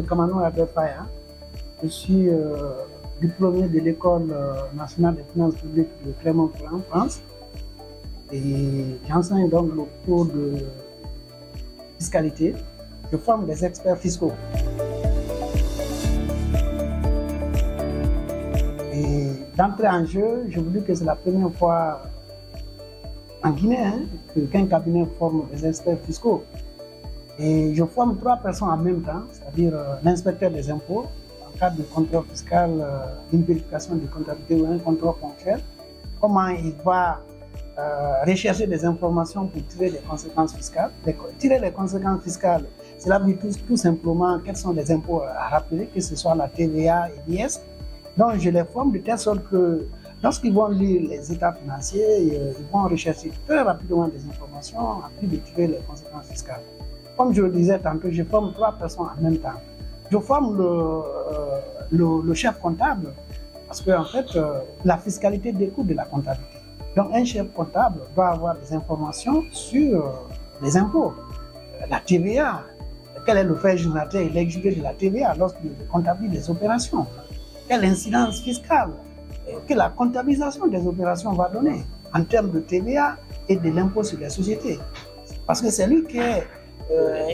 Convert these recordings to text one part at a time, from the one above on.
Kamano Adefaya. Je suis diplômé de l'École nationale des finances publiques de Clermont-Ferrand, en France. Et j'enseigne donc le cours de fiscalité. Je forme des experts fiscaux. Et d'entrée en jeu, je vous dis que c'est la première fois en Guinée qu'un cabinet forme des experts fiscaux. Et je forme 3 personnes en même temps, c'est-à-dire l'inspecteur des impôts, en cas de contrôle fiscal, d'une vérification de comptabilité ou un contrôle ponctuel, comment il va rechercher des informations pour tirer des conséquences fiscales. Tirer les conséquences fiscales, cela veut dire tout simplement quels sont les impôts à rappeler, que ce soit la TVA et l'IS. Donc je les forme de telle sorte que lorsqu'ils vont lire les états financiers, ils vont rechercher très rapidement des informations en plus de tirer les conséquences fiscales. Comme je le disais tantôt, je forme 3 personnes en même temps. Je forme le chef comptable parce que en fait, la fiscalité découle de la comptabilité. Donc un chef comptable doit avoir des informations sur les impôts, la TVA, quel est le fait générateur et l'exigé de la TVA lorsqu'il comptabilise des opérations, quelle incidence fiscale que la comptabilisation des opérations va donner en termes de TVA et de l'impôt sur les sociétés. Parce que c'est lui qui est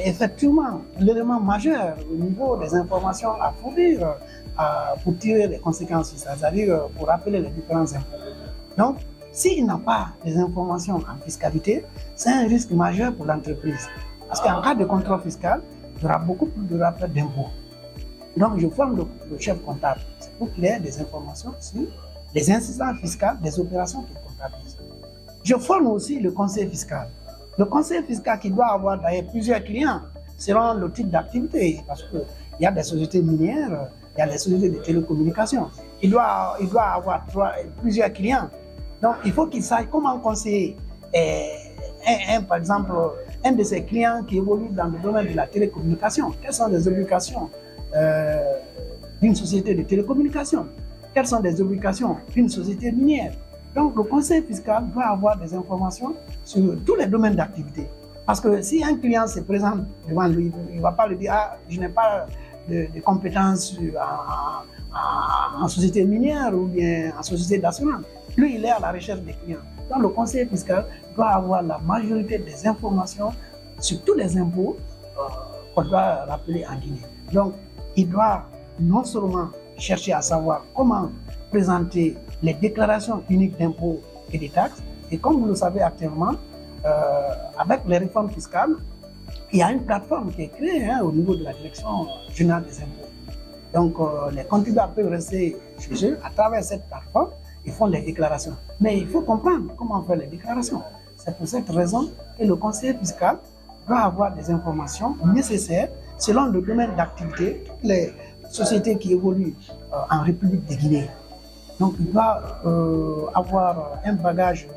effectivement l'élément majeur au niveau des informations à fournir pour tirer les conséquences, c'est-à-dire pour rappeler les différents impôts. Donc, s'il n'a pas les informations en fiscalité, c'est un risque majeur pour l'entreprise. Parce qu'en cas de contrôle fiscal, il y aura beaucoup plus de rappels d'impôts. Donc, je forme le chef comptable. C'est pour qu'il ait des informations sur les incidences fiscales des opérations qu'il comptabilise. Je forme aussi le conseil fiscal. Le conseil fiscal qui doit avoir d'ailleurs plusieurs clients selon le type d'activité. Parce qu'il y a des sociétés minières, il y a des sociétés de télécommunications. Il doit avoir plusieurs clients. Donc, il faut qu'il sache comment conseiller par exemple, un de ses clients qui évolue dans le domaine de la télécommunication. Quelles sont les obligations d'une société de télécommunications? Quelles sont les obligations d'une société minière? Donc, le conseil fiscal doit avoir des informations sur tous les domaines d'activité. Parce que si un client se présente devant lui, il ne va pas lui dire « Ah, je n'ai pas de compétences en société minière ou bien en société d'assurance ». Lui, il est à la recherche des clients. Donc, le conseil fiscal doit avoir la majorité des informations sur tous les impôts qu'on doit rappeler en Guinée. Donc, il doit non seulement chercher à savoir comment présenter les déclarations uniques d'impôts et des taxes, et comme vous le savez actuellement, avec les réformes fiscales, il y a une plateforme qui est créée au niveau de la Direction générale des impôts. Donc, les contribuables peuvent rester chez eux à travers cette plateforme. Ils font les déclarations. Mais il faut comprendre comment faire les déclarations. C'est pour cette raison que le conseiller fiscal doit avoir des informations nécessaires selon le domaine d'activité, toutes les sociétés qui évoluent en République de Guinée. Donc il doit avoir un bagage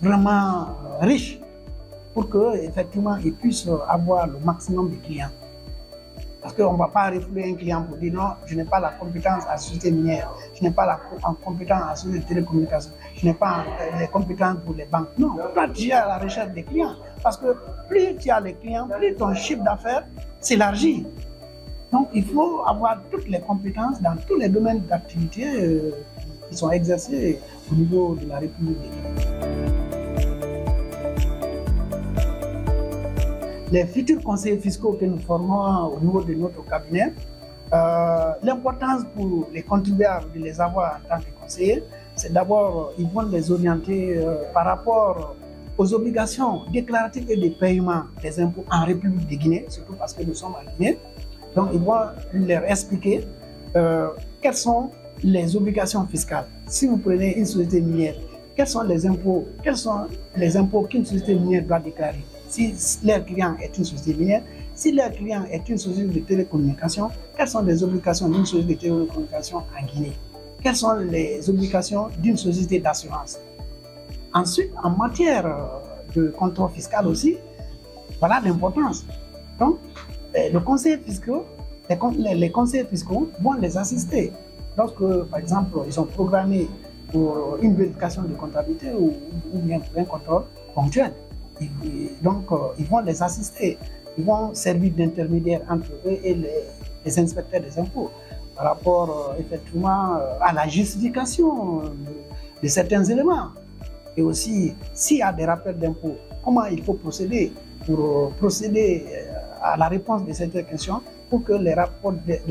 vraiment riche pour qu'effectivement il puisse avoir le maximum de clients. Parce qu'on ne va pas refouler un client pour dire non, je n'ai pas la compétence à la société minière, je n'ai pas la compétence à la société de télécommunications, je n'ai pas les compétences pour les banques. Non, toi tu es à la recherche des clients. Parce que plus tu as les clients, plus ton chiffre d'affaires s'élargit. Donc il faut avoir toutes les compétences dans tous les domaines d'activité qui sont exercés au niveau de la République de Guinée. Les futurs conseillers fiscaux que nous formons au niveau de notre cabinet, l'importance pour les contribuables de les avoir en tant que conseillers, c'est d'abord, ils vont les orienter par rapport aux obligations déclaratives et de paiement des impôts en République de Guinée, surtout parce que nous sommes en Guinée. Donc, ils vont leur expliquer quelles sont les obligations fiscales. Si vous prenez une société minière, quels sont les impôts qu'une société minière doit déclarer? Si leur client est une société minière, si leur client est une société de télécommunications, quelles sont les obligations d'une société de télécommunications en Guinée? Quelles sont les obligations d'une société d'assurance? Ensuite, en matière de contrôle fiscal aussi, voilà l'importance. Donc, les conseillers fiscaux vont les assister. Lorsque, par exemple, ils sont programmés pour une vérification de comptabilité ou bien pour un contrôle ponctuel. Donc, ils vont les assister ils vont servir d'intermédiaires entre eux et les inspecteurs des impôts par rapport effectivement à la justification de certains éléments. Et aussi, s'il y a des rappels d'impôts, comment il faut procéder pour procéder à la réponse de cette question pour que les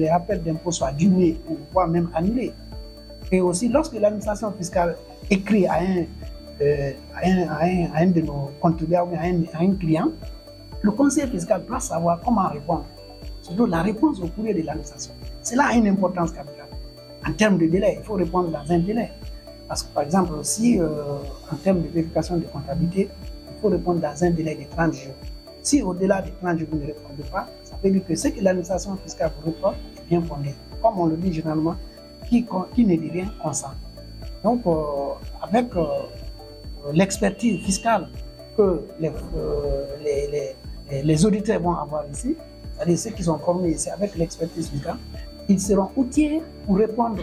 rappels d'impôts soient diminués ou voire même annulés. Et aussi, lorsque l'administration fiscale écrit à un de nos contribuables, à un client, le conseiller fiscal doit savoir comment répondre. Surtout la réponse au courrier de l'administration. Cela a une importance capitale. En termes de délai, il faut répondre dans un délai. Parce que, par exemple, si en termes de vérification de comptabilité, il faut répondre dans un délai de 30 jours. Si au-delà de 30 jours, vous ne répondez pas, ça veut dire que ce que l'administration fiscale vous reporte est bien fondé. Comme on le dit généralement, qui ne dit rien consent. Donc, avec l'expertise fiscale que les auditeurs vont avoir ici, c'est-à-dire ceux qui sont formés ici avec l'expertise fiscale, ils seront outillés pour répondre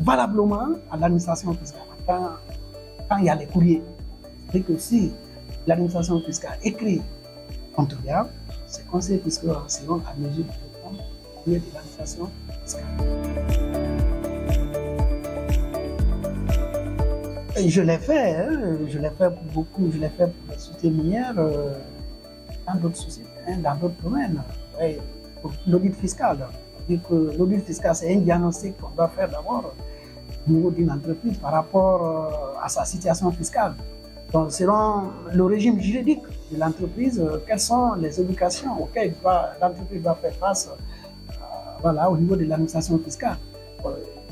valablement à l'administration fiscale quand il y a les courriers. C'est-à-dire que si l'administration fiscale écrit contribuable, ces conseillers fiscaux seront à mesure de répondre au courrier de l'administration fiscale. Et je l'ai fait, je l'ai fait pour beaucoup, je l'ai fait pour les sociétés minières, dans d'autres sociétés, dans d'autres domaines, pour l'audit fiscal. L'audit fiscal, c'est un diagnostic qu'on doit faire d'abord au niveau d'une entreprise par rapport à sa situation fiscale. Donc, selon le régime juridique de l'entreprise, quelles sont les obligations auxquelles l'entreprise doit faire face au niveau de l'administration fiscale.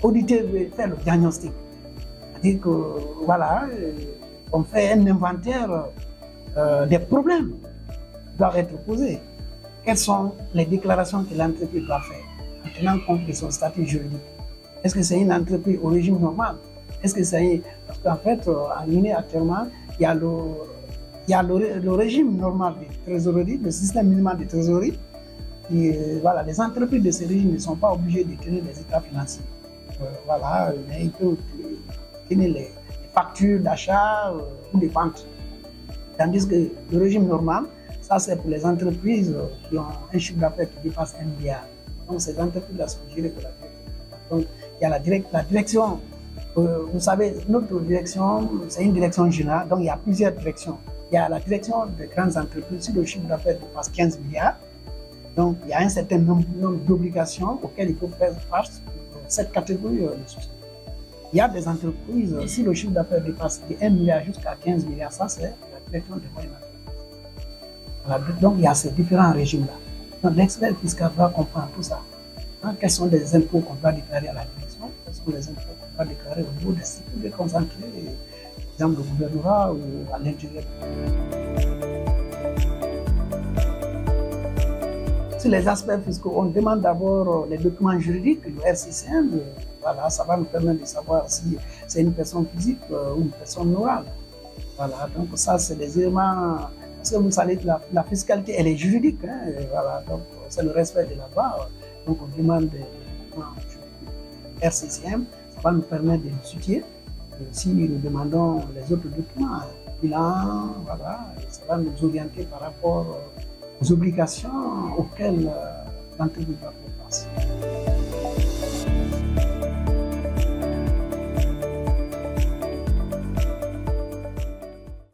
Auditer, faire le diagnostic. C'est-à-dire que, on fait un inventaire des problèmes qui doivent être posés. Quelles sont les déclarations que l'entreprise doit faire en tenant compte de son statut juridique? Est-ce que c'est une entreprise au régime normal? Est-ce que c'est... Parce qu'en fait, en Guinée, actuellement, il y a le régime normal de trésorerie, le système minimal de trésorerie. Et, les entreprises de ce régime ne sont pas obligées de tenir les états financiers. Mais ils peuvent tenir les factures d'achat ou des ventes. Tandis que le régime normal, ça c'est pour les entreprises qui ont un chiffre d'affaires qui dépasse 1 milliard. Donc ces entreprises-là sont gérées par la direction. Donc il y a la direction, vous savez, notre direction, c'est une direction générale, donc il y a plusieurs directions. Il y a la direction des grandes entreprises, si le chiffre d'affaires dépasse 15 milliards, donc il y a un certain nombre d'obligations auxquelles il faut faire face pour cette catégorie de sociétés. Il y a des entreprises, si le chiffre d'affaires dépasse de 1 milliard jusqu'à 15 milliards, ça c'est la direction des moyennes entreprises. Donc il y a ces différents régimes-là. Donc l'expert fiscal doit comprendre tout ça. Quels sont les impôts qu'on doit déclarer à la direction, quels sont les impôts qu'on doit déclarer au niveau des sites déconcentrés, par exemple le gouvernorat ou à l'intérieur. Sur les aspects fiscaux, on demande d'abord les documents juridiques, le RCCM. Ça va nous permettre de savoir si c'est une personne physique ou une personne morale. Donc ça, c'est des éléments, parce que vous savez que la fiscalité, elle est juridique. Donc c'est le respect de la loi. Donc on demande des documents juridiques. RCCM, ça va nous permettre de nous soutenir. Si nous demandons les autres documents, bilan, ça va nous orienter par rapport aux obligations auxquelles l'entreprise doit faire face.